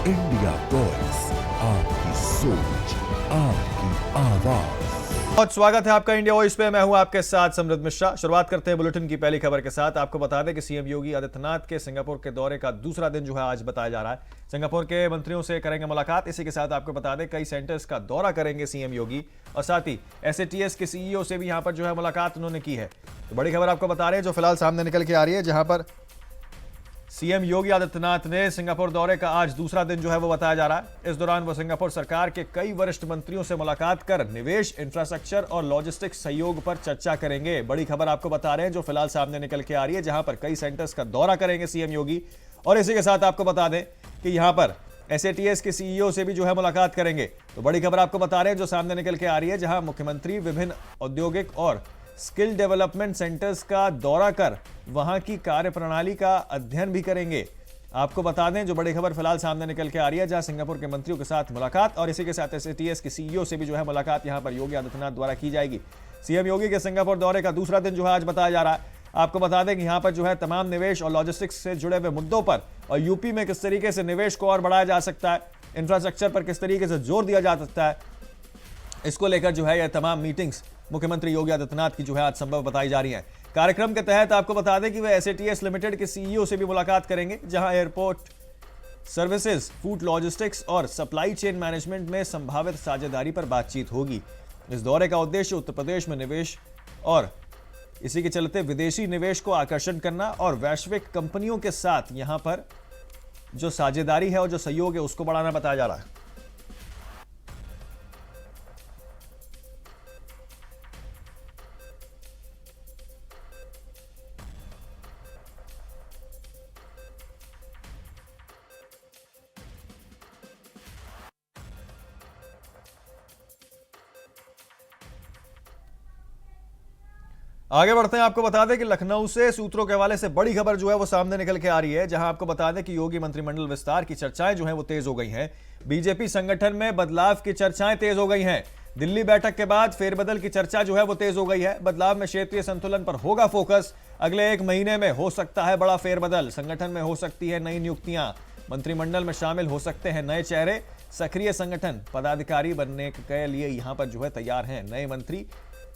India voice, आपकी सोच, आपकी आवाज। बहुत स्वागत है आपका इंडिया वॉइस पे। मैं हूं आपके साथ समृद्ध मिश्रा। शुरुआत करते हैं बुलेटिन की पहली खबर के साथ। आपको बता दें कि सीएम योगी आदित्यनाथ के सिंगापुर के दौरे का दूसरा दिन जो है आज बताया जा रहा है। सिंगापुर के मंत्रियों से करेंगे मुलाकात। इसी के साथ आपको बता दें कई सेंटर्स का दौरा करेंगे सीएम योगी और साथ ही SATS के CEO से भी यहां पर जो है मुलाकात उन्होंने की है। तो बड़ी खबर आपको बता रहे हैं जो फिलहाल सामने निकल के आ रही है, जहां पर सीएम योगी आदित्यनाथ ने सिंगापुर दौरे का आज दूसरा दिन जो है वो बताया जा रहा है। इस दौरान वो सिंगापुर सरकार के कई वरिष्ठ मंत्रियों से मुलाकात कर निवेश, इंफ्रास्ट्रक्चर और लॉजिस्टिक्स सहयोग पर चर्चा करेंगे। बड़ी खबर आपको बता रहे हैं जो फिलहाल सामने निकल के आ रही है, जहां पर कई सेंटर्स का दौरा करेंगे सीएम योगी। और इसी के साथ आपको बता दें कि यहां पर SATS के CEO से भी जो है मुलाकात करेंगे। तो बड़ी खबर आपको बता रहे हैं जो सामने निकल के आ रही है, जहां मुख्यमंत्री विभिन्न औद्योगिक और स्किल डेवलपमेंट सेंटर्स का दौरा कर वहां की कार्यप्रणाली का अध्ययन भी करेंगे। आपको बता दें जो बड़ी खबर फिलहाल सामने निकल के आ रही है, जहां सिंगापुर के मंत्रियों के साथ मुलाकात और इसी के साथ SATS के CEO से भी जो है मुलाकात यहां पर योगी आदित्यनाथ द्वारा की जाएगी। सीएम योगी के सिंगापुर दौरे का दूसरा दिन जो है आज बताया जा रहा है। आपको बता दें कि यहां पर जो है तमाम निवेश और लॉजिस्टिक्स से जुड़े हुए मुद्दों पर और यूपी में किस तरीके से निवेश को और बढ़ाया जा सकता है, इंफ्रास्ट्रक्चर पर किस तरीके से जोर दिया जा सकता है, इसको लेकर जो है यह तमाम मीटिंग्स मुख्यमंत्री योगी आदित्यनाथ की जो है आज संभव बताई जा रही है। कार्यक्रम के तहत आपको बता दें कि वे SATS लिमिटेड के CEO से भी मुलाकात करेंगे, जहां एयरपोर्ट सर्विसेज, फूड लॉजिस्टिक्स और सप्लाई चेन मैनेजमेंट में संभावित साझेदारी पर बातचीत होगी। इस दौरे का उद्देश्य उत्तर प्रदेश में निवेश और इसी के चलते विदेशी निवेश को आकर्षण करना और वैश्विक कंपनियों के साथ यहां पर जो साझेदारी है और जो सहयोग है उसको बढ़ाना बताया जा रहा है। आगे बढ़ते हैं। आपको बता दें कि लखनऊ से सूत्रों के हवाले से बड़ी खबर जो है वो सामने निकल के आ रही है, जहां आपको बता दें कि योगी मंत्रिमंडल विस्तार की चर्चाएं जो हैं वो तेज हो गई हैं। बीजेपी संगठन में बदलाव की चर्चाएं तेज हो गई हैं। दिल्ली बैठक के बाद फेरबदल की चर्चा जो है वो तेज हो गई है। बदलाव में क्षेत्रीय संतुलन पर होगा फोकस। अगले 1 महीने में हो सकता है बड़ा फेरबदल। संगठन में हो सकती है नई नियुक्तियां। मंत्रिमंडल में शामिल हो सकते हैं नए चेहरे। सक्रिय संगठन पदाधिकारी बनने के लिए यहां पर जो है तैयार हैं नए मंत्री।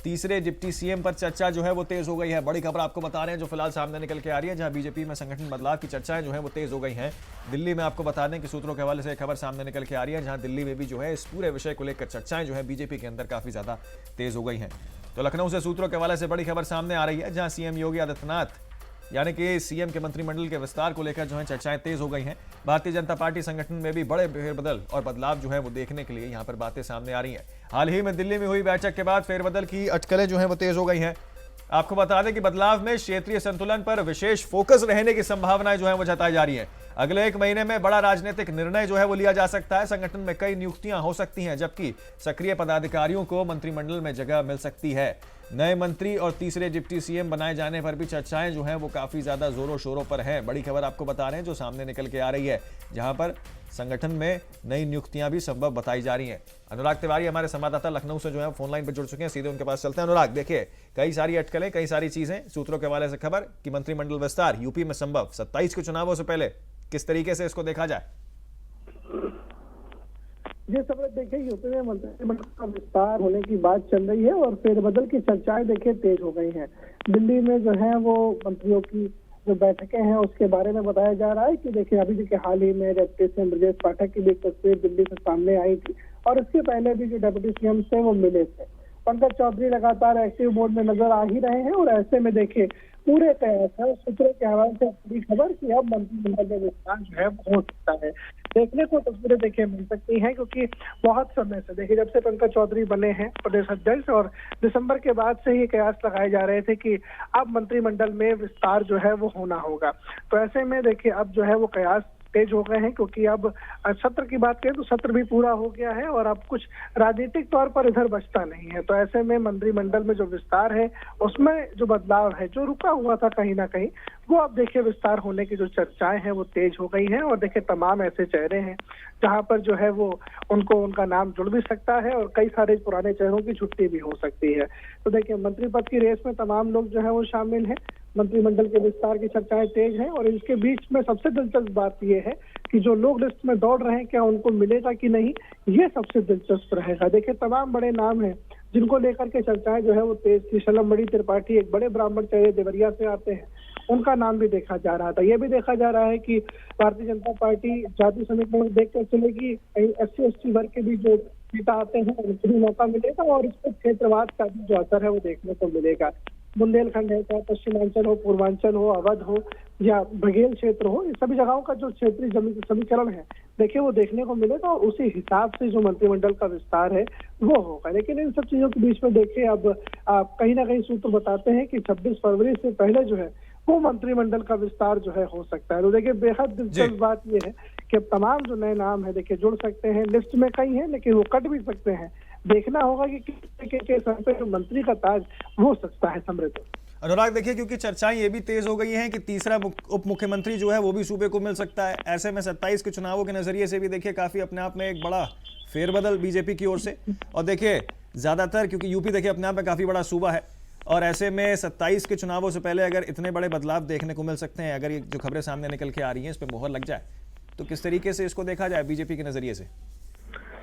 तीसरे डिप्टी CM पर चर्चा जो है वो तेज हो गई है। बड़ी खबर आपको बता रहे हैं जो फिलहाल सामने निकल के आ रही है, जहां बीजेपी में संगठन बदलाव की चर्चाएं जो है वो तेज हो गई हैं। दिल्ली में आपको बता दें कि सूत्रों के हवाले से एक खबर सामने निकल के आ रही है, जहां दिल्ली में भी जो है इस पूरे विषय को लेकर चर्चाएं जो है बीजेपी के अंदर काफी ज्यादा तेज हो गई हैं। तो लखनऊ से सूत्रों के हवाले से बड़ी खबर सामने आ रही है, जहां CM योगी आदित्यनाथ यानी कि CM के मंत्रिमंडल के विस्तार को लेकर जो है चर्चाएं तेज हो गई हैं। भारतीय जनता पार्टी संगठन में भी बड़े फेरबदल और बदलाव जो है वो देखने के लिए यहां पर बातें सामने आ रही हैं। हाल ही में दिल्ली में हुई बैठक के बाद फेरबदल की अटकलें जो है वो तेज हो गई हैं। आपको बता दें कि बदलाव में क्षेत्रीय संतुलन पर विशेष फोकस रहने की संभावनाएं जो है वो जताई जा रही है। अगले 1 महीने में बड़ा राजनीतिक निर्णय जो है वो लिया जा सकता है। संगठन में कई नियुक्तियां हो सकती हैं, जबकि सक्रिय पदाधिकारियों को मंत्रिमंडल में जगह मिल सकती है। नए मंत्री और तीसरे डिप्टी CM बनाए जाने पर भी चर्चाएं जो हैं वो काफी ज्यादा जोरों शोरों पर हैं। बड़ी खबर आपको बता रहे हैं जो सामने निकल के आ रही है, जहां पर संगठन में नई नियुक्तियां भी संभव बताई जा रही हैं। अनुराग तिवारी हमारे संवाददाता लखनऊ से जो है फोन लाइन पर जुड़ चुके हैं, सीधे उनके पास चलते हैं। अनुराग, देखिए कई सारी अटकलें, कई सारी चीजें, सूत्रों के हवाले से खबर कि मंत्रिमंडल विस्तार यूपी में संभव 27 के चुनावों से पहले, किस तरीके से इसको देखा जाए? जी सब देखिए, यूपी में मंत्रिमंडल का विस्तार होने की बात चल रही है और फेरबदल की चर्चाएं देखिए तेज हो गई हैं। दिल्ली में जो है वो मंत्रियों की जो बैठकें हैं उसके बारे में बताया जा रहा है कि देखिए अभी देखिए हाल ही में डिप्टी CM ब्रजेश पाठक की भी एक तस्वीर दिल्ली से सामने आई थी और इसके पहले भी जो डिप्टी CM से वो मिले थे। पंकज चौधरी लगातार एक्टिव मोड में नजर आ ही रहे हैं और ऐसे में देखिए पूरे सूत्रों के हवाले से पूरी खबर कि अब मंत्रिमंडल में विस्तार जो है हो सकता है। देखने को तस्वीरें देखिए मिल सकती हैं, क्योंकि बहुत समय से देखिए जब से पंकज चौधरी बने हैं प्रदेश अध्यक्ष और दिसंबर के बाद से ही कयास लगाए जा रहे थे कि अब मंत्रिमंडल में विस्तार जो है वो होना होगा। तो ऐसे में देखिए अब जो है वो कयास तेज हो गए हैं, क्योंकि अब सत्र की बात करें तो सत्र भी पूरा हो गया है और अब कुछ राजनीतिक तौर पर इधर बचता नहीं है। तो ऐसे में मंत्रिमंडल में जो विस्तार है उसमें जो बदलाव है, जो रुका हुआ था कहीं ना कहीं, वो अब देखिए विस्तार होने की जो चर्चाएं हैं वो तेज हो गई हैं। और देखिए तमाम ऐसे चेहरे हैं जहां पर जो है वो उनका नाम जुड़ भी सकता है और कई सारे पुराने चेहरों की छुट्टी भी हो सकती है। तो देखिए मंत्री पद की रेस में तमाम लोग जो है वो शामिल हैं। मंत्रिमंडल के विस्तार की चर्चाएं तेज हैं और इसके बीच में सबसे दिलचस्प बात यह है कि जो लोग लिस्ट में दौड़ रहे हैं क्या उनको मिलेगा कि नहीं, ये सबसे दिलचस्प रहेगा। देखिए तमाम बड़े नाम हैं जिनको लेकर के चर्चाएं जो है वो तेज थी। शलमबड़ी त्रिपाठी एक बड़े ब्राह्मण चेहरे देवरिया से आते हैं, उनका नाम भी देखा जा रहा था। यह भी देखा जा रहा है कि भारतीय जनता पार्टी जाति समीकरण देखकर चलेगी, SC ST वर्ग के भी जो नेता आते हैं उनको भी मौका मिलेगा और इस पर क्षेत्रवाद का भी जो असर है वो देखने को मिलेगा। बुंदेलखंड है, चाहे पश्चिमांचल हो, पूर्वांचल हो, अवध हो या बघेल क्षेत्र हो, इन सभी जगहों का जो क्षेत्रीय समीकरण है देखिए वो देखने को मिलेगा और उसी हिसाब से जो मंत्रिमंडल का विस्तार है वो होगा। लेकिन इन सब चीजों के बीच में देखिए अब कहीं ना कहीं सूत्र बताते हैं कि 26 फरवरी से पहले जो है वो मंत्रिमंडल का विस्तार जो है हो सकता है। तो देखिए बेहद दिलचस्प बात यह है कि अब तमाम जो नए नाम है देखिए जुड़ सकते हैं, लिस्ट में कई हैं लेकिन वो कट भी सकते हैं। देखना होगा कि किस तरीके के सर पे जो मंत्री का ताज वो सजता है। समृद्ध अनुराग, देखिए क्योंकि चर्चाएं ये भी तेज हो गई हैं कि तीसरा उप मुख्यमंत्री जो है वो भी सूबे को मिल सकता है। ऐसे में 27 के चुनावों के नजरिए से भी देखिए काफी अपने आप में एक बड़ा फेरबदल बीजेपी की ओर से। और देखिए ज्यादातर क्योंकि यूपी देखिए अपने आप में काफी बड़ा सूबा है और ऐसे में 27 के चुनावों से पहले अगर इतने बड़े बदलाव देखने को मिल सकते हैं, अगर ये जो खबरें सामने निकल के आ रही हैं इस पर मोहर लग जाए तो किस तरीके से इसको देखा जाए बीजेपी के नजरिए से?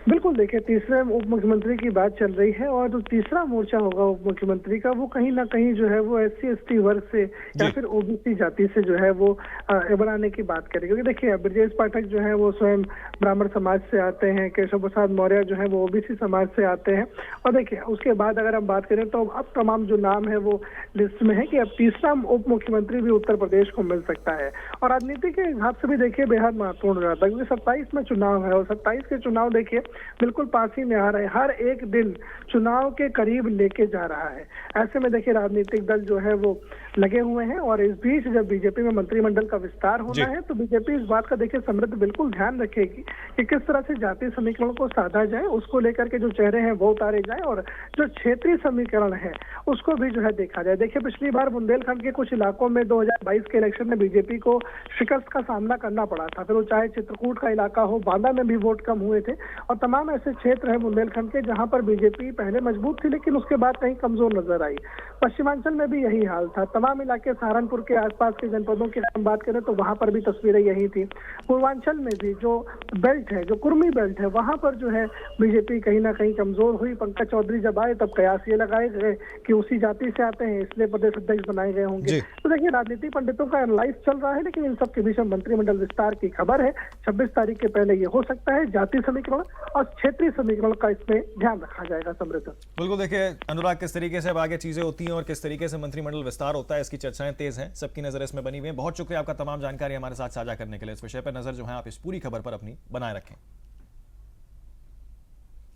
बिल्कुल देखिए तीसरे उप मुख्यमंत्री की बात चल रही है और जो तीसरा मोर्चा होगा उप मुख्यमंत्री का वो कहीं ना कहीं जो है वो SC ST वर्ग से या फिर OBC जाति से जो है वो बनाने की बात करें। क्योंकि देखिए ब्रजेश पाठक जो है वो स्वयं ब्राह्मण समाज से आते हैं, केशव प्रसाद मौर्य जो है वो OBC समाज से आते हैं और देखिए उसके बाद अगर हम बात करें तो अब तमाम जो नाम है वो लिस्ट में है कि अब तीसरा उप मुख्यमंत्री भी उत्तर प्रदेश को मिल सकता है। और राजनीति के हिसाब से भी देखिए बेहद महत्वपूर्ण रहता है क्योंकि 27 में चुनाव है और 27 के चुनाव देखिए बिल्कुल पास ही में आ रहे हैं, हर एक दिन चुनाव के करीब लेके जा रहा है। ऐसे में देखिए राजनीतिक दल जो है वो लगे हुए हैं और इस बीच जब बीजेपी में मंत्रिमंडल का विस्तार होना है तो बीजेपी इस बात का देखिए समृद्ध बिल्कुल ध्यान रखेगी कि किस तरह से जातीय समीकरण को साधा जाए, उसको लेकर के जो चेहरे हैं वो उतारे जाए और जो क्षेत्रीय समीकरण है उसको भी जो है देखा जाए। देखिए पिछली बार बुंदेलखंड के कुछ इलाकों में 2022 के इलेक्शन में बीजेपी को शिकस्त का सामना करना पड़ा था, फिर वो चाहे चित्रकूट का इलाका हो, बांदा में भी वोट कम हुए थे और तमाम ऐसे क्षेत्र है बुंदेलखंड के जहां पर बीजेपी पहले मजबूत थी लेकिन उसके बाद कहीं कमजोर नजर आई। पश्चिमांचल में भी यही हाल था, तमाम इलाके सहारनपुर के आसपास के जनपदों की हम बात करें तो वहां पर भी तस्वीरें यही थी। पूर्वांचल में भी जो बेल्ट है, जो कुर्मी बेल्ट है, वहां पर जो है बीजेपी कहीं ना कहीं कमजोर हुई। पंकज चौधरी जब आए तब कयास ये लगाए गए कि उसी जाति से आते हैं इसलिए प्रदेश अध्यक्ष बनाए गए होंगे। तो देखिए राजनीतिक पंडितों का एनालाइज चल रहा है लेकिन इन सब के बीच में मंत्रिमंडल विस्तार की खबर है। 26 तारीख के पहले ये हो सकता है। जातीय समीकरण और क्षेत्रीय समीकरण का इसमें ध्यान रखा जाएगा। समृद्ध बिल्कुल देखिए अनुराग, किस तरीके से अब आगे चीजें होती हैं और किस तरीके से मंत्रिमंडल विस्तार होता है इसकी चर्चाएं तेज हैं, सबकी नजर इसमें बनी हुई है। बहुत शुक्रिया आपका तमाम जानकारी हमारे साथ साझा करने के लिए। इस विषय पर नजर जो है आप इस पूरी खबर पर अपनी बनाए रखें।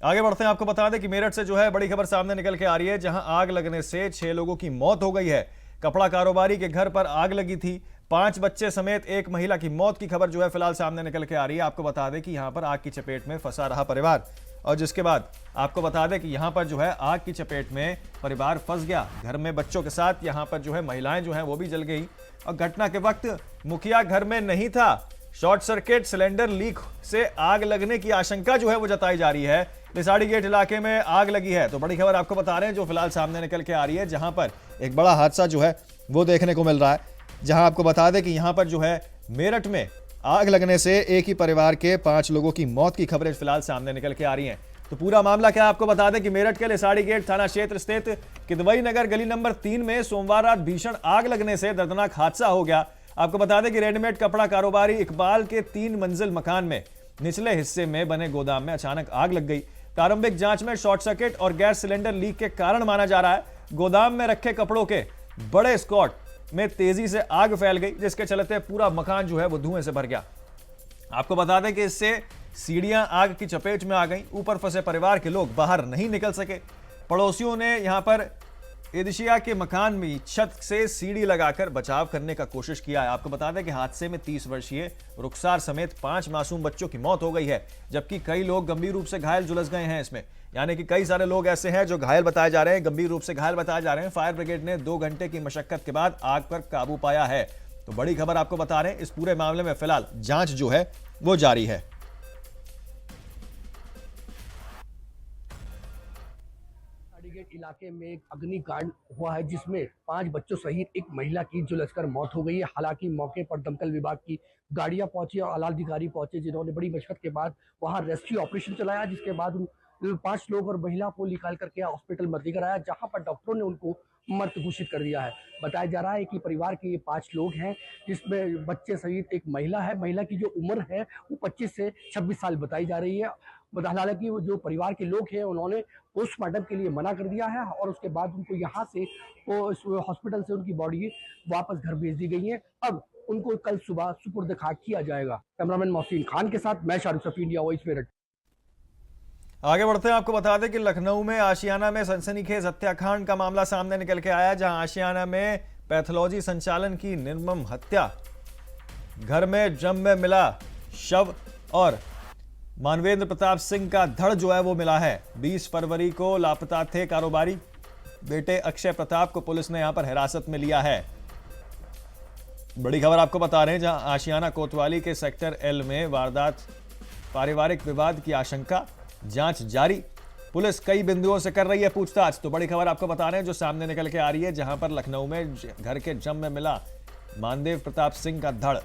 आगे बढ़ते हैं, आपको बता दें कि मेरठ से जो है बड़ी खबर सामने निकल के आ रही है जहां आग लगने से 6 लोगों की मौत हो गई है। कपड़ा कारोबारी के घर पर आग लगी थी, 5 बच्चे समेत एक महिला की मौत की खबर जो है फिलहाल सामने निकल के आ रही है। आपको बता दें कि यहां पर आग की चपेट में फंसा रहा परिवार और जिसके बाद आपको बता दें कि यहां पर जो है आग की चपेट में परिवार फंस गया घर में बच्चों के साथ। यहां पर जो है महिलाएं जो है वो भी जल गई और घटना के वक्त मुखिया घर में नहीं था। शॉर्ट सर्किट सिलेंडर लीक से आग लगने की आशंका जो है वो जताई जा रही है। लिसाड़ी गेट इलाके में आग लगी है। तो बड़ी खबर आपको बता रहे हैं जो फिलहाल सामने निकल के आ रही है जहां पर एक बड़ा हादसा जो है वो देखने को मिल रहा है। जहां आपको बता दें कि यहां पर जो है मेरठ में आग लगने से एक ही परिवार के 5 लोगों की मौत की खबरें फिलहाल सामने निकल के आ रही हैं। तो पूरा मामला क्या आपको बता दें कि मेरठ के लिसाड़ी गेट थाना क्षेत्र स्थित किदवई नगर गली नंबर 3 में सोमवार रात भीषण आग लगने से दर्दनाक हादसा हो गया। आपको बता दें कि रेडीमेड कपड़ा कारोबारी इकबाल के 3 मंजिल मकान में निचले हिस्से में बने गोदाम में अचानक आग लग गई। प्रारंभिक जांच में शॉर्ट सर्किट और गैस सिलेंडर लीक के कारण माना जा रहा है। गोदाम में रखे कपड़ों के बड़े स्कॉट में तेजी से आग फैल गई जिसके चलते पूरा मकान जो है वो धुएं से भर गया। आपको बता दें कि इससे सीढ़ियां आग की चपेट में आ गईं। ऊपर फंसे परिवार के लोग बाहर नहीं निकल सके। पड़ोसियों ने यहां पर एदिशिया के मकान में छत से सीढ़ी लगाकर बचाव करने का कोशिश किया है। आपको बता दें कि हादसे में 30 वर्षीय रुखसार समेत 5 मासूम बच्चों की मौत हो गई है जबकि कई लोग गंभीर रूप से घायल झुलस गए हैं इसमें। यानी कि कई सारे लोग ऐसे हैं जो घायल बताए जा रहे हैं, गंभीर रूप से घायल बताए जा रहे हैं। फायर ब्रिगेड ने 2 घंटे की मशक्कत के बाद आग पर काबू पाया है। तो बड़ी खबर आपको बता रहे हैं, इस पूरे मामले में फिलहाल जांच जो है वो जारी है। गेट इलाके में एक अग्निकांड हुआ है जिसमें 5 बच्चों सहित एक महिला की झुलसकर मौत हो गई है। हालांकि मौके पर दमकल विभाग की गाड़ियां पहुंची और आला अधिकारी पहुंचे, जिन्होंने बड़ी मशक्कत के बाद वहां रेस्क्यू ऑपरेशन चलाया, जिसके बाद उन 5 लोग और महिला को निकाल करके हॉस्पिटल भर्ती कराया, जहां पर डॉक्टरों ने उनको मृत घोषित कर दिया है। बताया जा रहा है कि परिवार के ये 5 लोग हैं, जिसमें बच्चे सहित एक महिला है। महिला की जो उम्र है वो 25 से 26 साल बताई जा रही है। हालांकि वो जो परिवार के लोग हैं उन्होंने पोस्टमार्टम के लिए मना कर दिया है और उसके बाद उनको यहाँ से हॉस्पिटल से उनकी बॉडी वापस घर भेज दी गई है। अब उनको कल सुबह सुपुर्द खाक किया जाएगा। कैमरामैन मोहसिन खान के साथ मैं शाहरुख सफी, इंडिया वॉइस मेरठ। आगे बढ़ते हैं, आपको बता दें कि लखनऊ में आशियाना में सनसनीखेज हत्याकांड का मामला सामने निकल के आया, जहां आशियाना में पैथोलॉजी संचालन की निर्मम हत्या, घर में जम में मिला शव और मानवेंद्र प्रताप सिंह का धड़ जो है वो मिला है। 20 फरवरी को लापता थे कारोबारी बेटे अक्षय प्रताप को पुलिस ने यहां पर हिरासत में लिया है। बड़ी खबर आपको बता रहे हैं, जहां आशियाना कोतवाली के सेक्टर एल में वारदात, पारिवारिक विवाद की आशंका, जांच जारी, पुलिस कई बिंदुओं से कर रही है पूछताछ। तो बड़ी खबर आपको बता रहे हैं जो सामने निकल के आ रही है, जहां पर लखनऊ में घर के जम में मिला मानदेव प्रताप सिंह का धड़।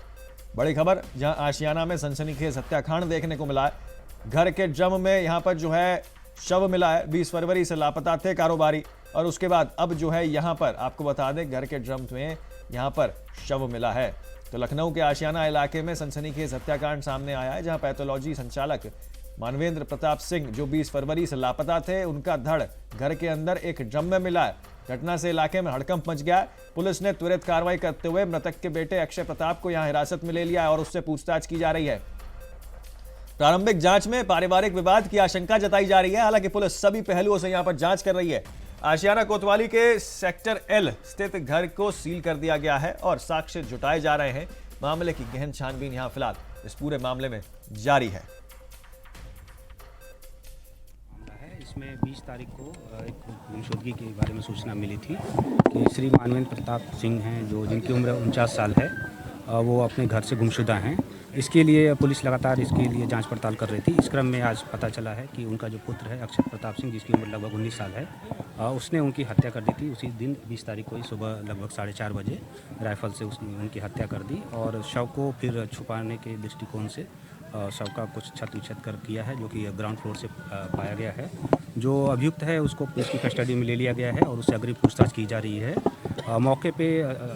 बड़ी खबर, जहां आशियाना में सनसनीखेज हत्याकांड देखने को मिला है। घर के जम में यहां पर जो है शव मिला है। 20 फरवरी से लापता थे कारोबारी और उसके बाद अब जो है यहां पर आपको बता दें घर के जम में यहां पर शव मिला है। तो लखनऊ के आशियाना इलाके में सनसनीखेज हत्याकांड सामने आया है, जहां पैथोलॉजी संचालक मानवेंद्र प्रताप सिंह जो 20 फरवरी से लापता थे, उनका धड़ घर के अंदर एक ड्रम में मिला है। घटना से इलाके में हड़कंप मच गया है। पुलिस ने त्वरित कार्रवाई करते हुए मृतक के बेटे अक्षय प्रताप को यहां हिरासत में ले लिया है और उससे पूछताछ की जा रही है। प्रारंभिक जांच में पारिवारिक विवाद की आशंका जताई जा रही है। हालांकि पुलिस सभी पहलुओं से यहां पर जांच कर रही है। आशियाना कोतवाली के सेक्टर एल स्थित घर को सील कर दिया गया है और साक्ष्य जुटाए जा रहे हैं। मामले की गहन छानबीन यहां फिलहाल इस पूरे मामले में जारी है। इसमें 20 तारीख को एक गुमशुदगी के बारे में सूचना मिली थी कि श्री मानवेंद्र प्रताप सिंह हैं, जो जिनकी उम्र 49 साल है, वो अपने घर से गुमशुदा हैं। इसके लिए पुलिस लगातार इसके लिए जांच पड़ताल कर रही थी। इस क्रम में आज पता चला है कि उनका जो पुत्र है अक्षय प्रताप सिंह, जिसकी उम्र लगभग 19 साल है, उसने उनकी हत्या कर दी थी। उसी दिन 20 तारीख को ही सुबह लगभग 4:30 बजे राइफल से उसने उनकी हत्या कर दी और शव को फिर छुपाने के दृष्टिकोण से शव का कुछ छत विच्छेद कर किया है, जो कि ग्राउंड फ्लोर से पाया गया है। जो अभियुक्त है उसको पुलिस की कस्टडी में ले लिया गया है और उससे अग्रिम पूछताछ की जा रही है। मौके पे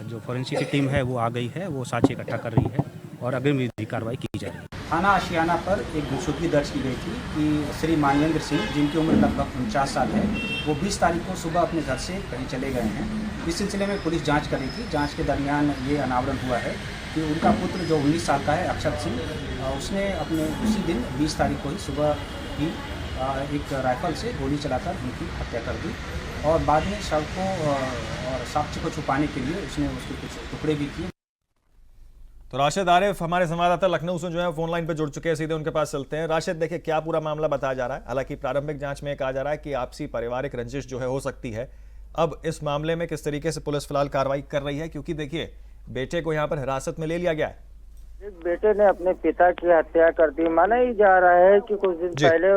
जो फॉरेंसिक की टीम है वो आ गई है, वो साक्ष्य इकट्ठा कर रही है और अग्रिम विधि कार्रवाई की जा रही है। थाना आशियाना पर एक गुमशुदगी दर्ज की गई थी कि श्री मानवेंद्र सिंह, जिनकी उम्र लगभग 49 साल है, वो 20 तारीख को सुबह अपने घर से कहीं चले गए हैं। इस सिलसिले में पुलिस जांच कर रही थी। जांच के दरमियान ये अनावरण हुआ है कि उनका पुत्र जो 19 साल का है अक्षय सिंह, उसने अपने उसी दिन 20 तारीख को ही सुबह ही एक राइफल से गोली चलाकर उनकी हत्या कर दी और बाद में शव को और साक्ष्य को छुपाने के लिए उसने उसके कुछ टुकड़े भी किए। तो राशिद आरिफ हमारे संवाददाता लखनऊ से जो है फोन लाइन पर जुड़ चुके हैं, सीधे उनके पास चलते हैं। राशिद, देखिए क्या पूरा मामला बताया जा रहा है। हालांकि प्रारंभिक जांच में कहा जा रहा है कि आपसी पारिवारिक रंजिश जो है हो सकती है। अब इस मामले में किस तरीके से पुलिस फिलहाल कार्रवाई कर रही है, क्योंकि देखिए बेटे को यहाँ पर हिरासत में ले लिया गया है। एक बेटे ने अपने पिता की हत्या कर दी। माना ही जा रहा है कि कुछ दिन पहले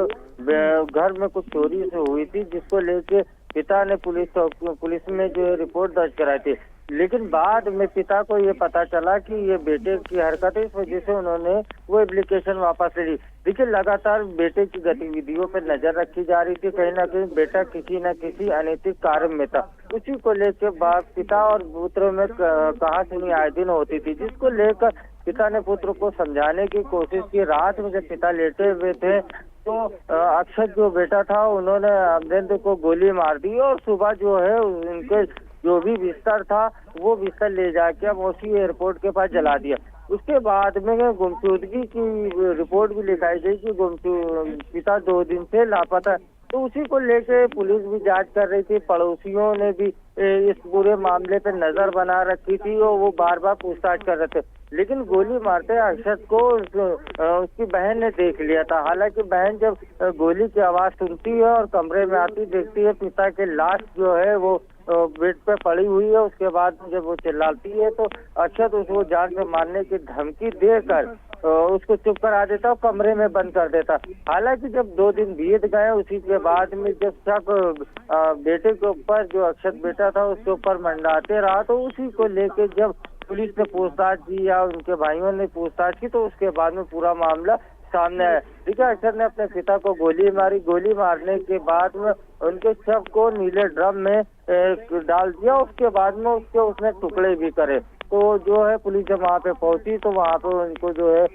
घर में कुछ चोरी से हुई थी, जिसको लेके पिता ने पुलिस में जो रिपोर्ट दर्ज कराई थी, लेकिन बाद में पिता को ये पता चला कि ये बेटे की हरकत है, इस वजह से उन्होंने वो एप्लीकेशन वापस ले ली। देखिए लगातार बेटे की गतिविधियों पर नजर रखी जा रही थी। कहीं ना कहीं बेटा किसी न किसी अनैतिक कार्य में था। उसी को लेकर बाप पिता और पुत्र में कहासुनी आए दिन होती थी, जिसको लेकर पिता ने पुत्र को समझाने की कोशिश की। रात में जब पिता लेटे हुए थे तो अक्षय जो बेटा था, उन्होंने अमरेंद्र को गोली मार दी और सुबह जो है उनके जो भी बिस्तर था वो बिस्तर ले जाके मोशी एयरपोर्ट के पास जला दिया। उसके बाद में गुमशुदगी की रिपोर्ट भी लिखाई गई कि पिता 2 दिन से लापता। तो उसी को लेके पुलिस भी जांच कर रही थी। पड़ोसियों ने भी इस पूरे मामले पे नजर बना रखी थी और वो बार बार पूछताछ कर रहे थे। लेकिन गोली मारते अक्षत को उसकी बहन ने देख लिया था। हालांकि बहन जब गोली की आवाज सुनती है और कमरे में आती देखती है पिता की लाश जो है वो बेड पे पड़ी हुई है। उसके बाद जब वो चिल्लाती है तो अक्षत उसको जान में मारने की धमकी देकर उसको चुप करा देता और कमरे में बंद कर देता। हालांकि जब 2 दिन बीत गए उसी के बाद में जब शक बेटे के ऊपर, जो अक्षत बेटा था उसके ऊपर मंडराते रहा, तो उसी को लेके जब पुलिस ने पूछताछ की या उनके भाइयों ने पूछताछ की तो उसके बाद में पूरा मामला सामने आया। देखिए, अक्षत ने अपने पिता को गोली मारी, गोली मारने के बाद में उनके शव को नीले ड्रम में डाल दिया, उसके बाद में उसने टुकड़े भी करे। तो जो है पुलिस जब वहाँ पे पहुंची तो वहाँ पे उनको जो है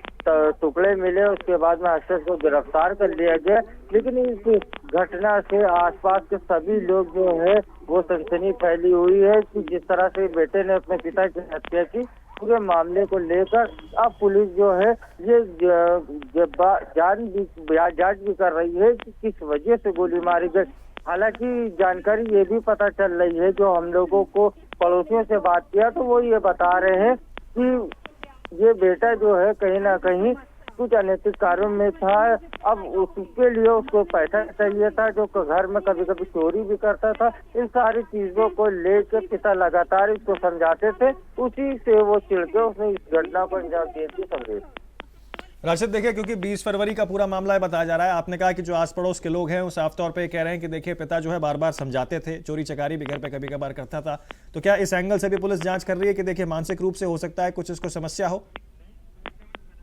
टुकड़े मिले, उसके बाद में अक्षत को गिरफ्तार कर लिया गया। लेकिन इस घटना से आसपास के सभी लोग जो है वो सनसनी फैली हुई है कि जिस तरह से बेटे ने अपने पिता की हत्या की, पूरे मामले को लेकर अब पुलिस जो है ये जांच भी कर रही है कि किस वजह से गोली मारी गई। हालांकि जानकारी ये भी पता चल रही है, जो हम लोगों को पड़ोसियों से बात किया तो वो ये बता रहे हैं कि ये बेटा जो है कहीं ना कहीं कुछ अनैतिक कार्यों में था। अब उसके लिए उसको पैसा चाहिए था, जो घर में कभी कभी चोरी भी करता था। इन सारी चीजों को लेकर पिता लगातार इसको समझाते थे, उसी से वो चिढ़ के उसने इस घटना को अंजाम दिया थी। समझे राशिद, देखिए क्योंकि 20 फरवरी का पूरा मामला है बताया जा रहा है, आपने कहा कि जो आस पड़ोस के लोग हैं वो साफ तौर पे कह रहे हैं कि देखिए पिता जो है बार बार समझाते थे, चोरी चकारी भी घर पे कभी कभार करता था। तो क्या इस एंगल से भी पुलिस जांच कर रही है कि देखिए मानसिक रूप से हो सकता है कुछ इसको समस्या हो?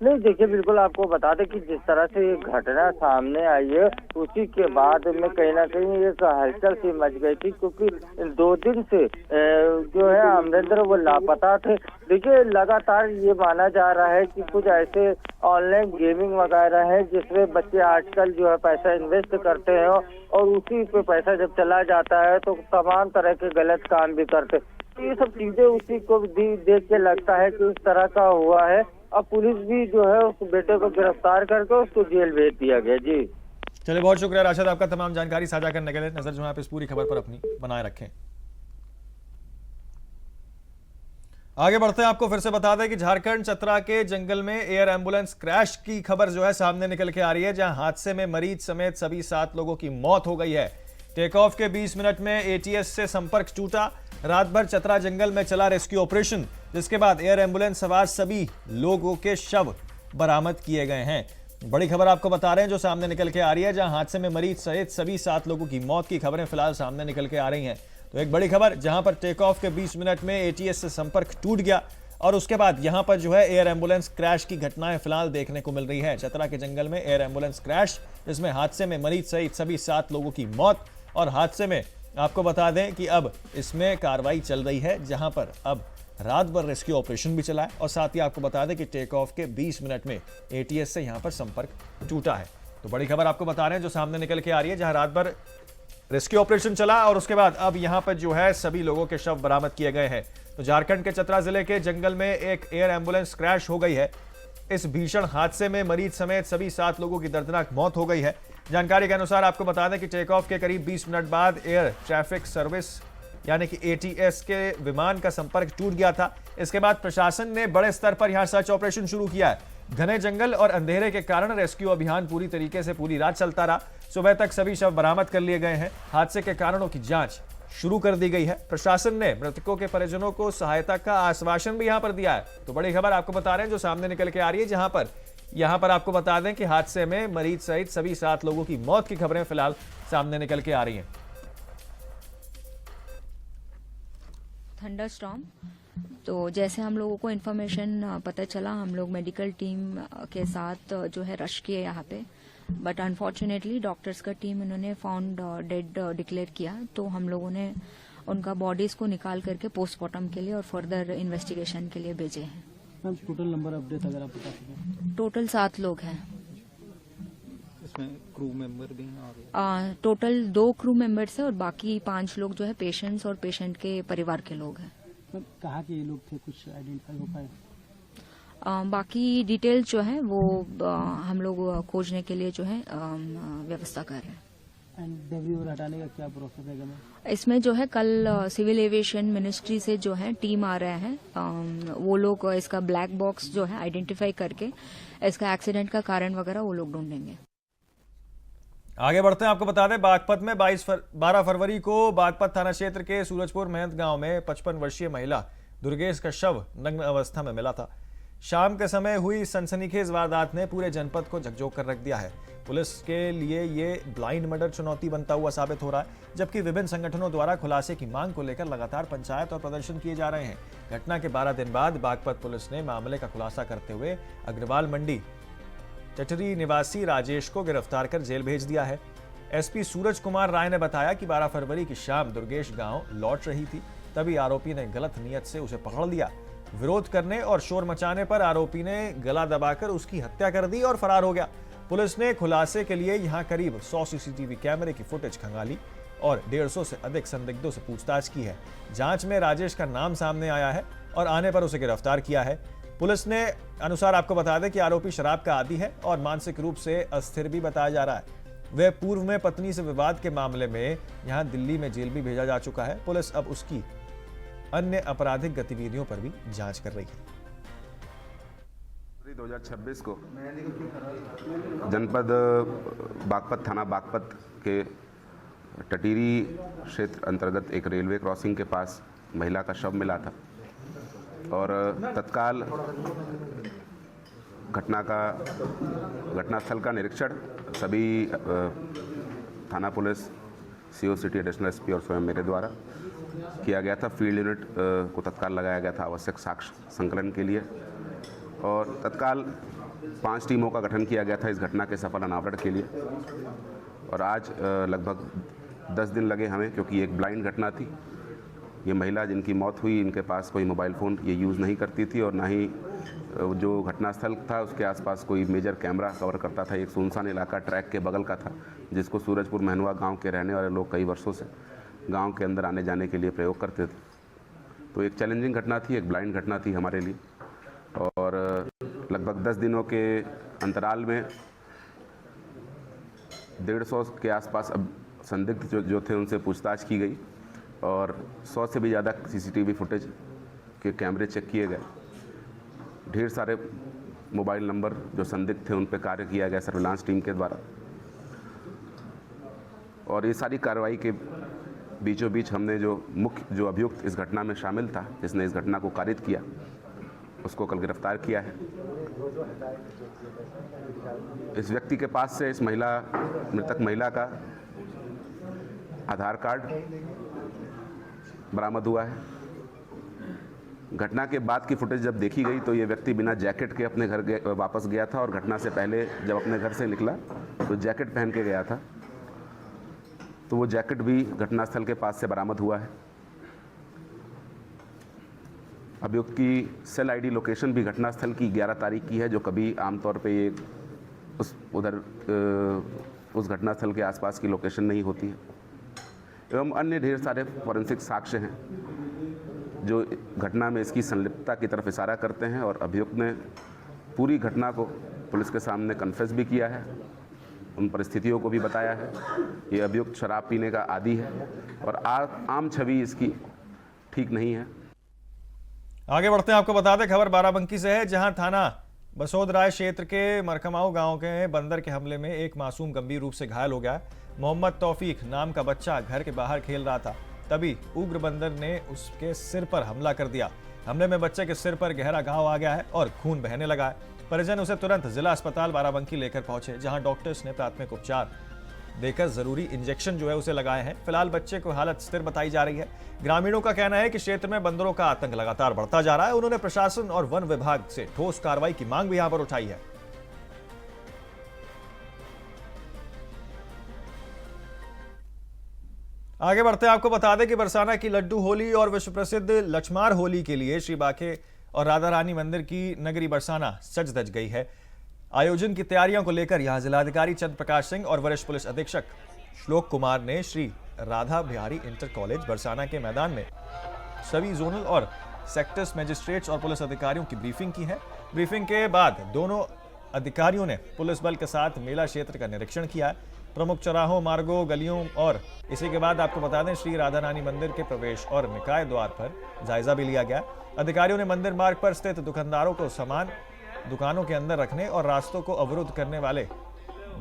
नहीं, देखिए बिल्कुल आपको बता दें कि जिस तरह से ये घटना सामने आई है उसी के बाद में कहीं ना कहीं एक हलचल सी मच गई थी, क्योंकि 2 दिन से जो है अमरेंद्र वो लापता थे। देखिए लगातार ये माना जा रहा है कि कुछ ऐसे ऑनलाइन गेमिंग वगैरह है जिसमें बच्चे आजकल जो है पैसा इन्वेस्ट करते हैं और उसी पे पैसा जब चला जाता है तो तमाम तरह के गलत काम भी करते। ये सब चीजें उसी को देख के लगता है कि इस तरह का हुआ है। अब पुलिस भी जो है उस बेटे को गिरफ्तार करके उसको जेल भेज दिया गया। जी चलिए, बहुत शुक्रिया राशिद आपका तमाम जानकारी साझा करने के लिए। नजर जो है आप इस पूरी खबर पर अपनी बनाए रखें। आगे बढ़ते हैं, आपको फिर से बता दें कि झारखंड चतरा के जंगल में एयर एम्बुलेंस क्रैश की खबर जो है सामने निकल के आ रही है, जहां हादसे में मरीज समेत सभी 7 लोगों की मौत हो गई है। टेक ऑफ के 20 मिनट में एटीएस से संपर्क टूटा। रात भर चतरा जंगल में चला रेस्क्यू ऑपरेशन, जिसके बाद एयर एम्बुलेंस सवार सभी लोगों के शव बरामद किए गए हैं। बड़ी खबर आपको बता रहे हैं जो सामने निकल के आ रही है, जहां हादसे में मरीज सहित सभी 7 लोगों की मौत की खबरें फिलहाल सामने निकल के आ रही हैं। तो एक बड़ी खबर, जहां पर टेक ऑफ के 20 मिनट में एटीएस से संपर्क टूट गया और उसके बाद यहां पर जो है एयर एम्बुलेंस क्रैश की घटनाएं फिलहाल देखने को मिल रही है। चतरा के जंगल में एयर एम्बुलेंस क्रैश, जिसमें हादसे में मरीज सहित सभी 7 लोगों की मौत। और हादसे में आपको बता दें कि अब इसमें कार्रवाई चल रही है, जहां पर अब रात भर रेस्क्यू ऑपरेशन भी चला है और साथ ही आपको बता दें कि टेक ऑफ के 20 मिनट में एटीएस से यहां पर संपर्क टूटा है। तो बड़ी खबर आपको बता रहे हैं जो सामने निकल के आ रही है, जहां रात भर रेस्क्यू ऑपरेशन चला और उसके बाद अब यहां पर जो है सभी लोगों के शव बरामद किए गए हैं। तो झारखंड के चतरा जिले के जंगल में एक एयर एम्बुलेंस क्रैश हो गई है। इस भीषण हादसे में मरीज समेत सभी 7 लोगों की दर्दनाक मौत हो गई है। जानकारी के अनुसार आपको बता दें कि टेक ऑफ के करीब 20 मिनट बाद एयर ट्रैफिक सर्विस यानी कि एटीएस के विमान का संपर्क टूट गया था। इसके बाद प्रशासन ने बड़े स्तर पर यहां सर्च ऑपरेशन शुरू किया है। घने जंगल और अंधेरे के कारण रेस्क्यू अभियान पूरी तरीके से पूरी रात चलता रहा। सुबह तक सभी शव बरामद कर लिए गए हैं। हादसे के कारणों की जांच शुरू कर दी गई है। प्रशासन ने मृतकों के परिजनों को सहायता का आश्वासन भी यहां पर दिया है। तो बड़ी खबर आपको बता रहे हैं जो सामने निकल के आ रही है, जहां यहां पर आपको बता दें कि हादसे में मरीज सहित सभी 7 लोगों की मौत की खबरें फिलहाल सामने निकल के आ रही हैं। थंडरस्टॉर्म, तो जैसे हम लोगों को इन्फॉर्मेशन पता चला, हम लोग मेडिकल टीम के साथ जो है रश किए यहाँ पे, बट अनफॉर्चुनेटली डॉक्टर्स का टीम इन्होंने फाउंड डेड डिक्लेयर किया। तो हम लोगों ने उनका बॉडीज को निकाल करके पोस्टमार्टम के लिए और फर्दर इन्वेस्टिगेशन के लिए भेजे हैं। मैम टोटल नंबर अपडेट अगर आप बता सकें। टोटल 7 लोग हैं। इसमें क्रू मेंबर भी हैं? टोटल 2 क्रू मेंबर्स हैं और बाकी 5 लोग जो है पेशेंट्स और पेशेंट के परिवार के लोग हैं। कहाँ के ये लोग थे, कुछ आइडेंटिफाई हो पाए? बाकी डिटेल्स जो है वो हम लोग खोजने के लिए जो है व्यवस्था कर रहे हैं। एंड डेब्री और हटाने का क्या प्रोसेस है मैम? इसमें जो है कल सिविल एविएशन मिनिस्ट्री से जो है टीम आ रहे हैं। वो लोग इसका ब्लैक बॉक्स जो है आइडेंटिफाई करके इसका एक्सीडेंट का कारण वगैरह वो लोग ढूंढेंगे। आगे बढ़ते हैं, आपको बता दें बागपत में 12 फरवरी को बागपत थाना क्षेत्र के सूरजपुर महंत गांव में 55 वर्षीय महिला दुर्गेश का शव नग्न अवस्था में मिला था। शाम के समय हुई सनसनीखेज वारदात ने पूरे जनपद को झकझोर कर रख दिया है। पुलिस के लिए ये ब्लाइंड मर्डर चुनौती बनता हुआ साबित हो रहा है, जबकि विभिन्न संगठनों द्वारा खुलासे की मांग को लेकर लगातार पंचायत और प्रदर्शन किए जा रहे हैं। घटना के 12 दिन बाद बागपत पुलिस ने मामले का खुलासा करते हुए अग्रवाल मंडी चटरी निवासी राजेश को गिरफ्तार कर जेल भेज दिया है। एसपी सूरज कुमार राय ने बताया कि 12 फरवरी की शाम दुर्गेश गांव लौट रही थी, तभी आरोपी ने गलत नियत से उसे पकड़ लिया। विरोध करने और शोर मचाने पर आरोपी ने गला दबाकर उसकी हत्या कर दी और फरार हो गया। पुलिस ने खुलासे के लिए यहां करीब 100 सीसीटीवी कैमरे की फुटेज खंगाली और 150 से अधिक संदिग्धों से पूछताछ की है। जांच में राजेश का नाम सामने आया है और आने पर उसे गिरफ्तार किया है। पुलिस ने अनुसार आपको बता दें कि आरोपी शराब का आदी है और मानसिक रूप से अस्थिर भी बताया जा रहा है। वह पूर्व में पत्नी से विवाद के मामले में यहां दिल्ली में जेल भी भेजा जा चुका है। पुलिस अब उसकी अन्य आपराधिक गतिविधियों पर भी जांच कर रही है। 2026 को जनपद बागपत थाना बागपत के टटीरी क्षेत्र अंतर्गत एक रेलवे क्रॉसिंग के पास महिला का शव मिला था और तत्काल घटनास्थल का निरीक्षण सभी थाना police, CO city, additional SP और स्वयं मेरे द्वारा किया गया था। फील्ड यूनिट को तत्काल लगाया गया था आवश्यक साक्ष्य संकलन के लिए और तत्काल 5 टीमों का गठन किया गया था इस घटना के सफल अनावरण के लिए। और आज लगभग 10 दिन लगे हमें, क्योंकि एक ब्लाइंड घटना थी। ये महिला जिनकी मौत हुई, इनके पास कोई मोबाइल फ़ोन ये यूज़ नहीं करती थी और ना ही जो घटनास्थल था उसके आसपास कोई मेजर कैमरा कवर करता था। एक सुनसान इलाका ट्रैक के बगल का था, जिसको सूरजपुर महनुआ गांव के रहने वाले लोग कई वर्षों से गांव के अंदर आने जाने के लिए प्रयोग करते थे। तो एक चैलेंजिंग घटना थी, एक ब्लाइंड घटना थी हमारे लिए। और लगभग 10 दिनों के अंतराल में 150 के आसपास अब संदिग्ध जो थे उनसे पूछताछ की गई और 100 से भी ज़्यादा सीसीटीवी फुटेज के कैमरे चेक किए गए। ढेर सारे मोबाइल नंबर जो संदिग्ध थे उन पर कार्य किया गया सर्विलांस टीम के द्वारा। और ये सारी कार्रवाई के बीचों बीच हमने जो अभियुक्त इस घटना में शामिल था, जिसने इस घटना को कारित किया, उसको कल गिरफ्तार किया है। इस व्यक्ति के पास से इस मृतक महिला का आधार कार्ड बरामद हुआ है। घटना के बाद की फुटेज जब देखी गई तो ये व्यक्ति बिना जैकेट के अपने घर वापस गया था और घटना से पहले जब अपने घर से निकला तो जैकेट पहन के गया था। तो वो जैकेट भी घटनास्थल के पास से बरामद हुआ है। अभियुक्त की सेल आईडी लोकेशन भी घटनास्थल की 11 तारीख की है, जो कभी आमतौर पे ये उस घटनास्थल के आसपास की लोकेशन नहीं होती है। एवं अन्य ढेर सारे फॉरेंसिक साक्ष्य हैं जो घटना में इसकी संलिप्तता की तरफ इशारा करते हैं। और अभियुक्त ने पूरी घटना को पुलिस के सामने कन्फेस भी किया है, उन परिस्थितियों को भी बताया है। ये अभियुक्त शराब पीने का आदी है और आम छवि इसकी ठीक नहीं है। आगे बढ़ते हैं, आपको बता दें खबर बाराबंकी से है, जहां थाना बसोदराय क्षेत्र के मरकमाऊ गांव के बंदर के हमले में एक मासूम गंभीर रूप से घायल हो गया। मोहम्मद तौफीक नाम का बच्चा घर के बाहर खेल रहा था, तभी उग्र बंदर ने उसके सिर पर हमला कर दिया। हमले में बच्चे के सिर पर गहरा घाव आ गया है और खून बहने लगा है। परिजन उसे तुरंत जिला अस्पताल बाराबंकी लेकर पहुंचे, जहां डॉक्टर्स ने प्राथमिक उपचार देकर जरूरी इंजेक्शन उसे लगाए हैं। फिलहाल बच्चे को हालत स्थिर बताई जा रही है। ग्रामीणों का कहना है कि क्षेत्र में बंदरों का आतंक लगातार बढ़ता जा रहा है। उन्होंने प्रशासन और वन विभाग से ठोस कार्रवाई की मांग भी यहां पर उठाई है। आगे बढ़ते हैं, आपको बता दें कि बरसाना की लड्डू होली और विश्व प्रसिद्ध लक्ष्मार होली के लिए श्री बाके और राधा रानी मंदिर की नगरी बरसाना सज धज गई है। आयोजन की तैयारियों को लेकर यहां जिलाधिकारी चंद्र प्रकाश सिंह और वरिष्ठ पुलिस अधीक्षक श्लोक कुमार ने श्री राधा बिहारी इंटर कॉलेज बरसाना के मैदान में सभी जोनल और सेक्टर्स मजिस्ट्रेट्स और पुलिस अधिकारियों की ब्रीफिंग की है। ब्रीफिंग के बाद दोनों अधिकारियों ने पुलिस बल के साथ मेला क्षेत्र का निरीक्षण किया है। प्रमुख चौराहों, मार्गों, गलियों और इसी के बाद आपको बता दें श्री राधा रानी मंदिर के प्रवेश और निकाय द्वार पर जायजा भी लिया गया। अधिकारियों ने मंदिर मार्ग पर स्थित दुकानदारों को सामान दुकानों के अंदर रखने और रास्तों को अवरुद्ध करने वाले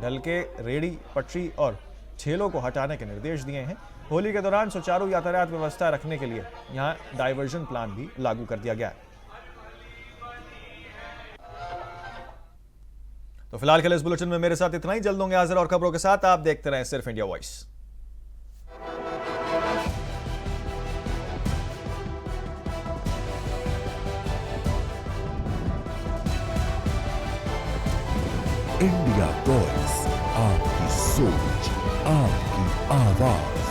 ढलके, रेड़ी, पटरी और ठेलों को हटाने के निर्देश दिए हैं। होली के दौरान सुचारू यातायात व्यवस्था रखने के लिए यहां डाइवर्जन प्लान भी लागू कर दिया गया है। तो फिलहाल के लिए इस बुलेटिन में मेरे साथ इतना ही। जल्द होंगे हाजिर और खबरों के साथ। आप देखते रहें सिर्फ इंडिया वॉइस। इंडिया वॉइस, आपकी सोच, आपकी आवाज।